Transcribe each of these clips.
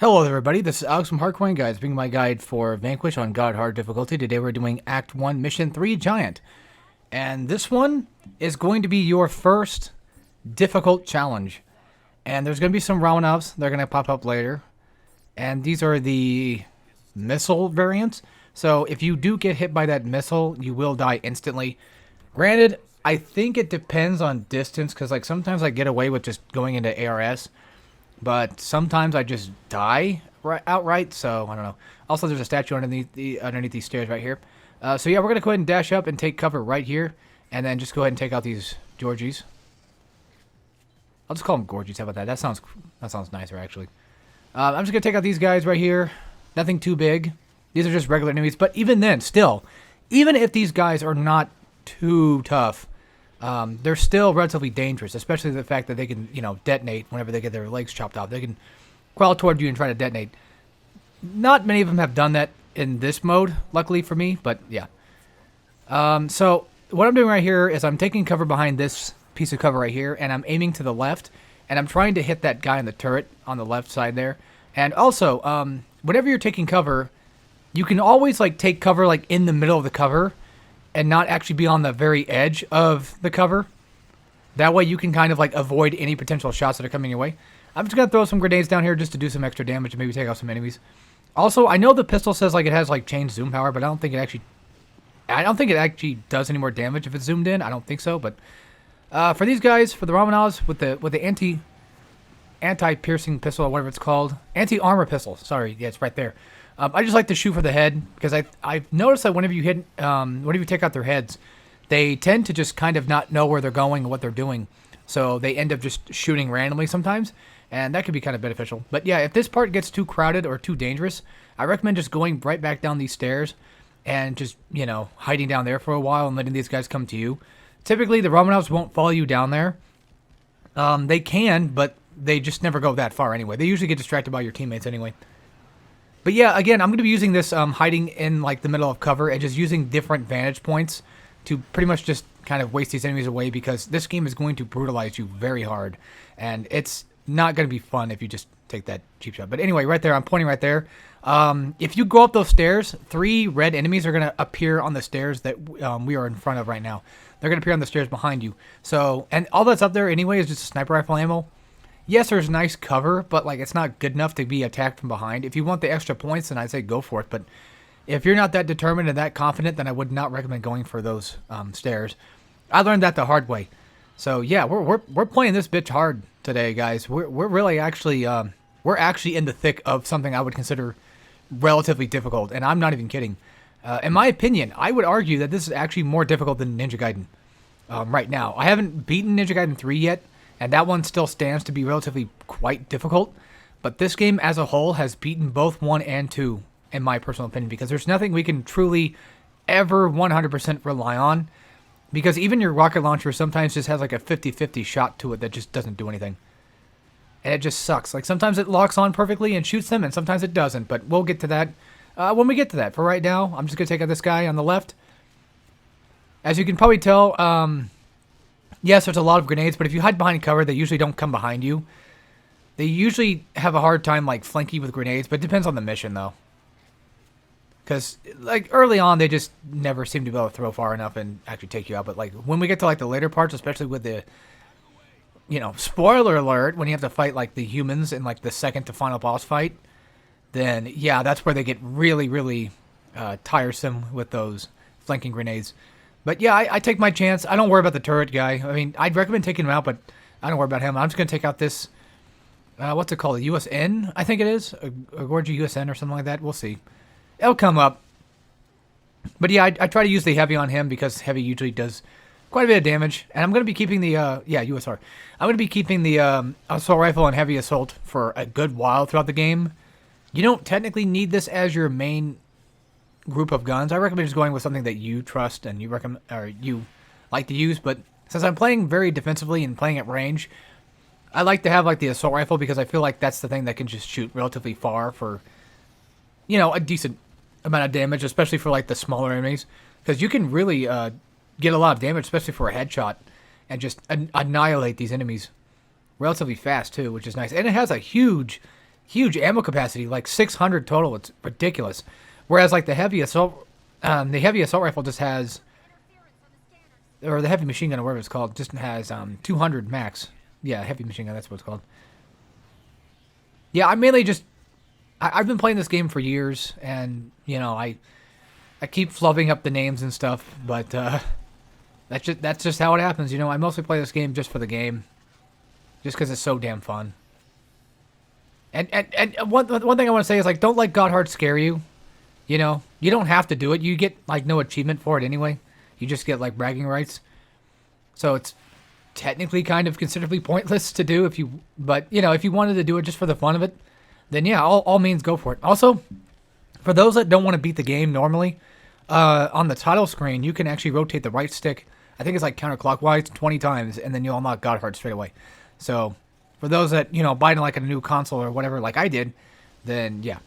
Hello everybody, this is Alex from Hardcoin Guides, being my guide for Vanquish on God Hard difficulty. Today we're doing Act 1, Mission 3, Giant. And this one is going to be your first difficult challenge. And there's going to be some round-ups, they're going to pop up later. And these are the missile variants. So if you do get hit by that missile, you will die instantly. Granted, I think it depends on distance, because like sometimes I get away with just going into ARS. But sometimes I just die outright, so I don't know. Also, there's a statue underneath these stairs right here. So yeah, we're going to go ahead and dash up and take cover right here. And then just go ahead and take out these Georgies. I'll just call them Gorgies. How about that? That sounds nicer, actually. I'm just going to take out these guys right here. Nothing too big. These are just regular enemies. But even then, still, even if these guys are not too tough, they're still relatively dangerous, especially the fact that they can, detonate whenever they get their legs chopped off. They can crawl toward you and try to detonate. Not many of them have done that in this mode, luckily for me, but yeah. So what I'm doing right here is I'm taking cover behind this piece of cover right here, and I'm aiming to the left, and I'm trying to hit that guy in the turret on the left side there. And also, whenever you're taking cover, you can always take cover in the middle of the cover, and not actually be on the very edge of the cover. That way you can kind of avoid any potential shots that are coming your way. I'm just going to throw some grenades down here just to do some extra damage and maybe take out some enemies. Also, I know the pistol says it has chain zoom power, but I don't think it actually does any more damage if it's zoomed in. I don't think so, but for these guys, for the Romanovs with the anti-piercing pistol or whatever it's called, anti-armor pistol. Sorry, yeah, it's right there. I just like to shoot for the head because I've noticed that whenever you take out their heads, they tend to just kind of not know where they're going and what they're doing. So they end up just shooting randomly sometimes, and that could be kind of beneficial. But yeah, if this part gets too crowded or too dangerous, I recommend just going right back down these stairs and just, hiding down there for a while and letting these guys come to you. Typically, the Romanovs won't follow you down there. They can, but they just never go that far anyway. They usually get distracted by your teammates anyway. But yeah, again, I'm going to be using this hiding in the middle of cover and just using different vantage points to pretty much just kind of waste these enemies away, because this game is going to brutalize you very hard. And it's not going to be fun if you just take that cheap shot. But anyway, right there, I'm pointing right there. If you go up those stairs, 3 red enemies are going to appear on the stairs that we are in front of right now. They're going to appear on the stairs behind you. So, and all that's up there anyway is just sniper rifle ammo. Yes, there's nice cover, but it's not good enough to be attacked from behind. If you want the extra points, then I'd say go for it. But if you're not that determined and that confident, then I would not recommend going for those stairs. I learned that the hard way. So yeah, we're playing this bitch hard today, guys. We're really actually we're actually in the thick of something I would consider relatively difficult, and I'm not even kidding. In my opinion, I would argue that this is actually more difficult than Ninja Gaiden right now. I haven't beaten Ninja Gaiden 3 yet. And that one still stands to be relatively quite difficult. But this game as a whole has beaten both 1 and 2, in my personal opinion. Because there's nothing we can truly ever 100% rely on. Because even your rocket launcher sometimes just has a 50-50 shot to it that just doesn't do anything. And it just sucks. Sometimes it locks on perfectly and shoots them, and sometimes it doesn't. But we'll get to that when we get to that. For right now, I'm just going to take out this guy on the left. As you can probably tell, yes, there's a lot of grenades, but if you hide behind cover, they usually don't come behind you. They usually have a hard time, flanking with grenades, but it depends on the mission, though. Because, early on, they just never seem to be able to throw far enough and actually take you out. But, when we get to, the later parts, especially with the, spoiler alert, when you have to fight, the humans in, the second to final boss fight, then, yeah, that's where they get really, really tiresome with those flanking grenades. But yeah, I take my chance. I don't worry about the turret guy. I mean, I'd recommend taking him out, but I don't worry about him. I'm just going to take out this, what's it called? A USN, I think it is. A Gorgie USN or something like that. We'll see. It'll come up. But yeah, I try to use the heavy on him because heavy usually does quite a bit of damage. And I'm going to be keeping the, USR. I'm going to be keeping the assault rifle and heavy assault for a good while throughout the game. You don't technically need this as your main group of guns. I recommend just going with something that you trust and you recommend or you like to use. But since I'm playing very defensively and playing at range, I like to have the assault rifle because I feel like that's the thing that can just shoot relatively far for a decent amount of damage, especially for the smaller enemies, because you can really get a lot of damage, especially for a headshot, and just annihilate these enemies relatively fast too, which is nice. And it has a huge huge ammo capacity, like 600 total. It's ridiculous. Whereas like the heavy assault rifle just has, or the heavy machine gun, or whatever it's called, just has 200 max. Yeah, heavy machine gun, that's what it's called. Yeah, I mainly just, I've been playing this game for years, and, you know, I keep flubbing up the names and stuff, but that's just how it happens, you know. I mostly play this game just for the game, just because it's so damn fun. And one thing I want to say is, like, don't let God Hard scare you. You know, you don't have to do it. You get, like, no achievement for it anyway. You just get, like, bragging rights. So it's technically kind of considerably pointless to do if you, but, you know, if you wanted to do it just for the fun of it, then yeah, all means go for it. Also, for those that don't want to beat the game normally, on the title screen, you can actually rotate the right stick. I think it's like counterclockwise 20 times, and then you'll unlock God Hard straight away. So, for those that, you know, buy like a new console or whatever like I did, then yeah.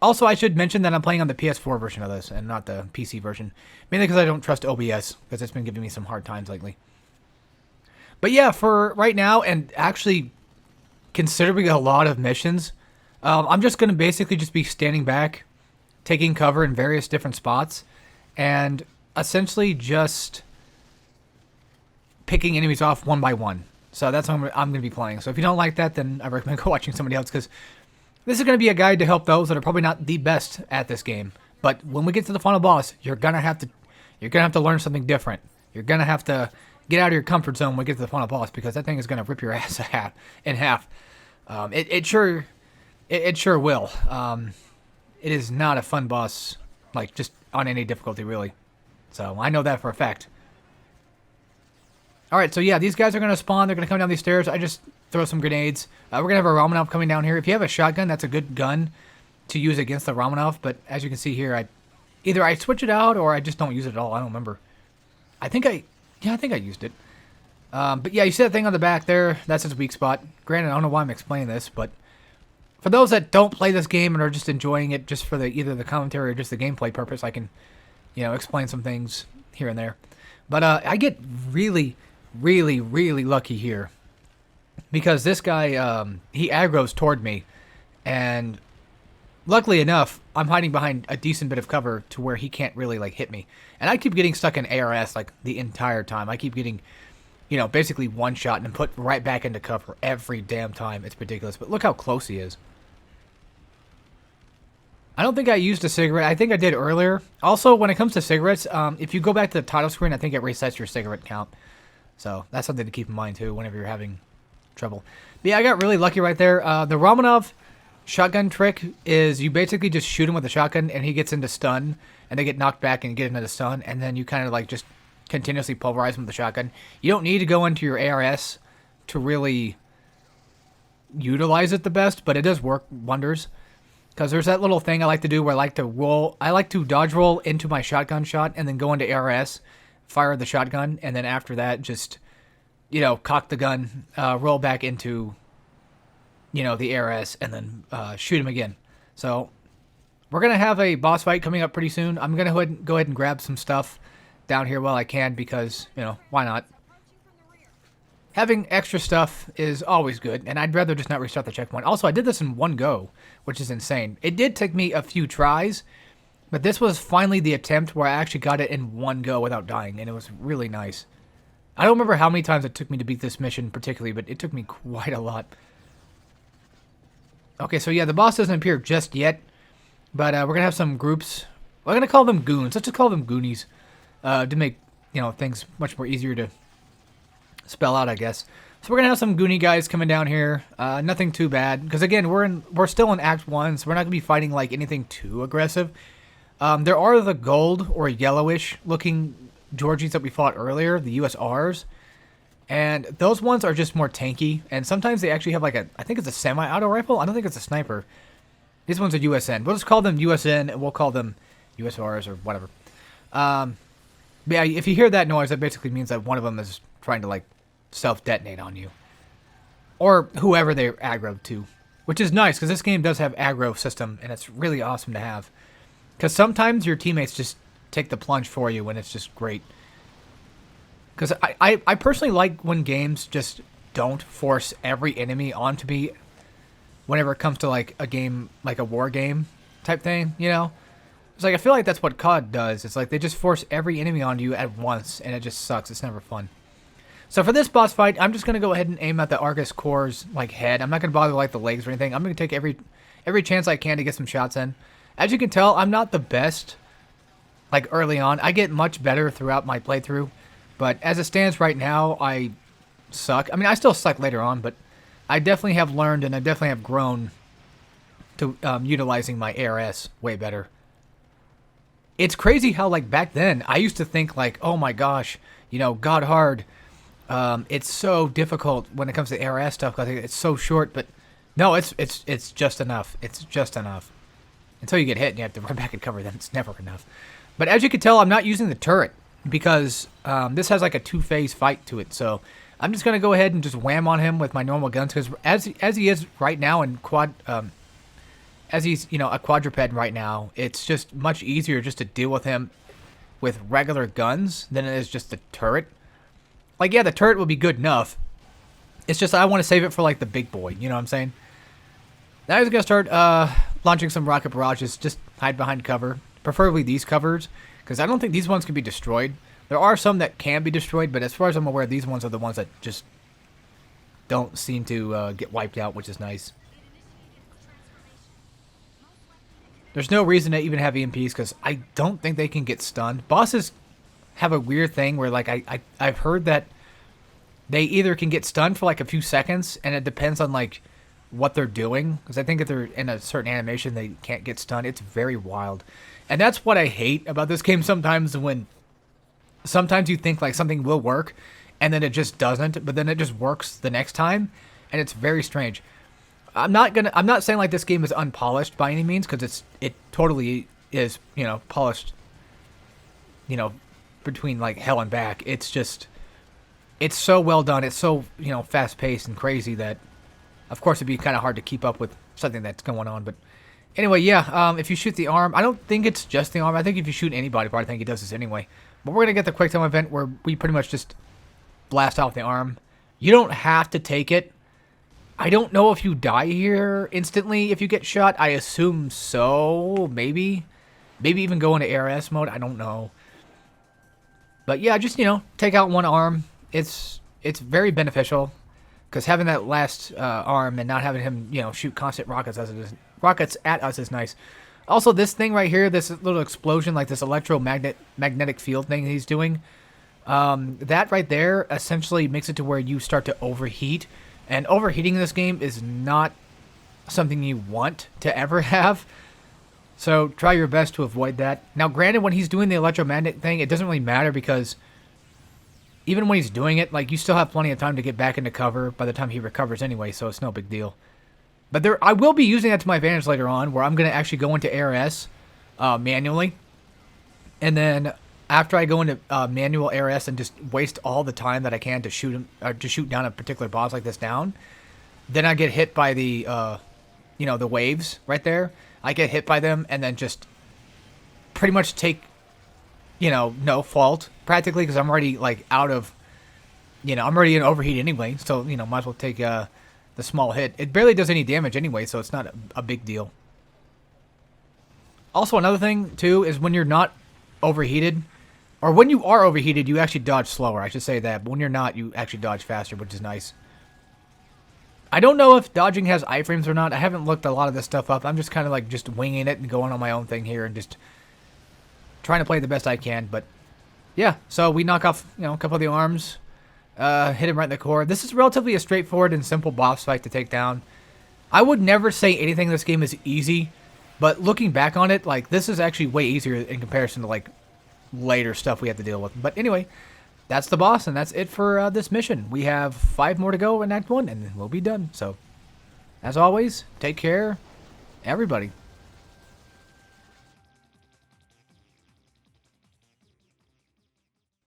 Also, I should mention that I'm playing on the PS4 version of this and not the PC version. Mainly because I don't trust OBS, because it's been giving me some hard times lately. But yeah, for right now, and actually considering a lot of missions, I'm just going to basically just be standing back, taking cover in various different spots, and essentially just picking enemies off one by one. So that's what I'm going to be playing. So if you don't like that, then I recommend go watching somebody else, because this is going to be a guide to help those that are probably not the best at this game. But when we get to the final boss, you're going to have to learn something different. You're going to have to get out of your comfort zone when we get to the final boss, because that thing is going to rip your ass in half. It sure will. It is not a fun boss, like, just on any difficulty, really. So I know that for a fact. Alright, so yeah, these guys are going to spawn. They're going to come down these stairs. I just throw some grenades. We're going to have a Romanov coming down here. If you have a shotgun, that's a good gun to use against the Romanov. But as you can see here, either I switch it out or I just don't use it at all. I don't remember. I think I used it. But yeah, you see that thing on the back there? That's its weak spot. Granted, I don't know why I'm explaining this, but for those that don't play this game and are just enjoying it just for either the commentary or just the gameplay purpose, I can, you know, explain some things here and there. But I get really, really, really lucky here, because this guy, he aggroes toward me, and luckily enough, I'm hiding behind a decent bit of cover to where he can't really, like, hit me. And I keep getting stuck in ARS, like, the entire time. I keep getting, you know, basically one shot and put right back into cover every damn time. It's ridiculous. But look how close he is. I don't think I used a cigarette. I think I did earlier. Also, when it comes to cigarettes, if you go back to the title screen, I think it resets your cigarette count. So that's something to keep in mind, too, whenever you're having trouble. But yeah, I got really lucky right there. The Romanov shotgun trick is you basically just shoot him with a shotgun, and he gets into stun, and they get knocked back and get into the stun, and then you kind of, like, just continuously pulverize them with the shotgun. You don't need to go into your ARS to really utilize it the best, but it does work wonders. Because there's that little thing I like to do where I like to dodge roll into my shotgun shot and then go into ARS, fire the shotgun, and then after that just, you know, cock the gun, roll back into, you know, the ARS, and then shoot him again. So we're going to have a boss fight coming up pretty soon. I'm going to go ahead and grab some stuff down here while I can, because, you know, why not? Having extra stuff is always good, and I'd rather just not restart the checkpoint. Also, I did this in one go, which is insane. It did take me a few tries, but this was finally the attempt where I actually got it in one go without dying, and it was really nice. I don't remember how many times it took me to beat this mission particularly, but it took me quite a lot. Okay, so yeah, the boss doesn't appear just yet, but we're going to have some groups. We're going to call them goons. Let's just call them goonies, to make, you know, things much more easier to spell out, I guess. So we're gonna have some Goonie guys coming down here. Nothing too bad, because again, we're still in Act 1, so we're not gonna be fighting like anything too aggressive. There are the gold or yellowish looking Georgies that we fought earlier, the USRs, and those ones are just more tanky. And sometimes they actually have like I think it's a semi-auto rifle. I don't think it's a sniper. These ones are USN. We'll just call them USN, and we'll call them USRs or whatever. But yeah, if you hear that noise, that basically means that one of them is trying to like self-detonate on you, or whoever they're aggroed to, which is nice because this game does have aggro system, and it's really awesome to have, because sometimes your teammates just take the plunge for you, and it's just great. Because I personally like when games just don't force every enemy onto me whenever it comes to like a game, like a war game type thing, you know? It's like, I feel like that's what COD does. It's like they just force every enemy on you at once, and it just sucks. It's never fun. So for this boss fight, I'm just going to go ahead and aim at the Argus Core's like head. I'm not going to bother with like the legs or anything. I'm going to take every chance I can to get some shots in. As you can tell, I'm not the best like early on. I get much better throughout my playthrough, but as it stands right now, I suck. I mean, I still suck later on, but I definitely have learned and I definitely have grown to utilizing my ARS way better. It's crazy how, like, back then, I used to think, like, oh my gosh, you know, God Hard, it's so difficult when it comes to ARS stuff because it's so short, but no, it's just enough. It's just enough. Until you get hit and you have to run back and cover them, it's never enough. But as you can tell, I'm not using the turret because this has, like, a two-phase fight to it, so I'm just going to go ahead and just wham on him with my normal guns because as he is right now in as he's, you know, a quadruped right now, it's just much easier just to deal with him with regular guns than it is just the turret. Like, yeah, the turret will be good enough. It's just I want to save it for, like, the big boy. You know what I'm saying? Now he's going to start launching some rocket barrages. Just hide behind cover. Preferably these covers, because I don't think these ones can be destroyed. There are some that can be destroyed, but as far as I'm aware, these ones are the ones that just don't seem to get wiped out, which is nice. There's no reason to even have EMPs because I don't think they can get stunned. Bosses have a weird thing where, like, I've heard that they either can get stunned for, like, a few seconds, and it depends on, like, what they're doing. Because I think if they're in a certain animation, they can't get stunned. It's very wild. And that's what I hate about this game sometimes when sometimes you think, like, something will work, and then it just doesn't, but then it just works the next time, and it's very strange. I'm not saying like this game is unpolished by any means because it totally is, you know, polished, you know, between like hell and back. It's just, it's so well done. It's so, you know, fast paced and crazy that, of course, it'd be kind of hard to keep up with something that's going on. But anyway, yeah, if you shoot the arm, I don't think it's just the arm. I think if you shoot any body part, I think it does this anyway. But we're gonna get the quick time event where we pretty much just blast off the arm. You don't have to take it. I don't know if you die here instantly if you get shot. I assume so, maybe. Maybe even go into ARS mode. I don't know. But yeah, just, you know, take out one arm. It's very beneficial because having that last arm and not having him, you know, shoot constant rockets at us is nice. Also, this thing right here, this little explosion, like this magnetic field thing he's doing, that right there essentially makes it to where you start to overheat. And overheating in this game is not something you want to ever have. So try your best to avoid that. Now, granted, when he's doing the electromagnetic thing, it doesn't really matter because even when he's doing it, like, you still have plenty of time to get back into cover by the time he recovers anyway, so it's no big deal. But I will be using that to my advantage later on, where I'm going to actually go into ARS manually. And then after I go into manual ARS and just waste all the time that I can to shoot him, or to shoot down a particular boss like this down, then I get hit by the, you know, the waves right there. I get hit by them and then just pretty much take, you know, no fault practically because I'm already like out of, you know, I'm already in overheat anyway. So, you know, might as well take the small hit. It barely does any damage anyway, so it's not a big deal. Also, another thing too is when you're not overheated, or when you are overheated, you actually dodge slower. I should say that. But when you're not, you actually dodge faster, which is nice. I don't know if dodging has iframes or not. I haven't looked a lot of this stuff up. I'm just kind of like just winging it and going on my own thing here and just trying to play the best I can. But yeah, so we knock off, you know, a couple of the arms, hit him right in the core. This is relatively a straightforward and simple boss fight to take down. I would never say anything in this game is easy, but looking back on it, like, this is actually way easier in comparison to like later stuff we have to deal with. But anyway, that's the boss, and that's it for this mission. We have 5 more to go in Act 1, and then we'll be done. So, as always, take care, everybody.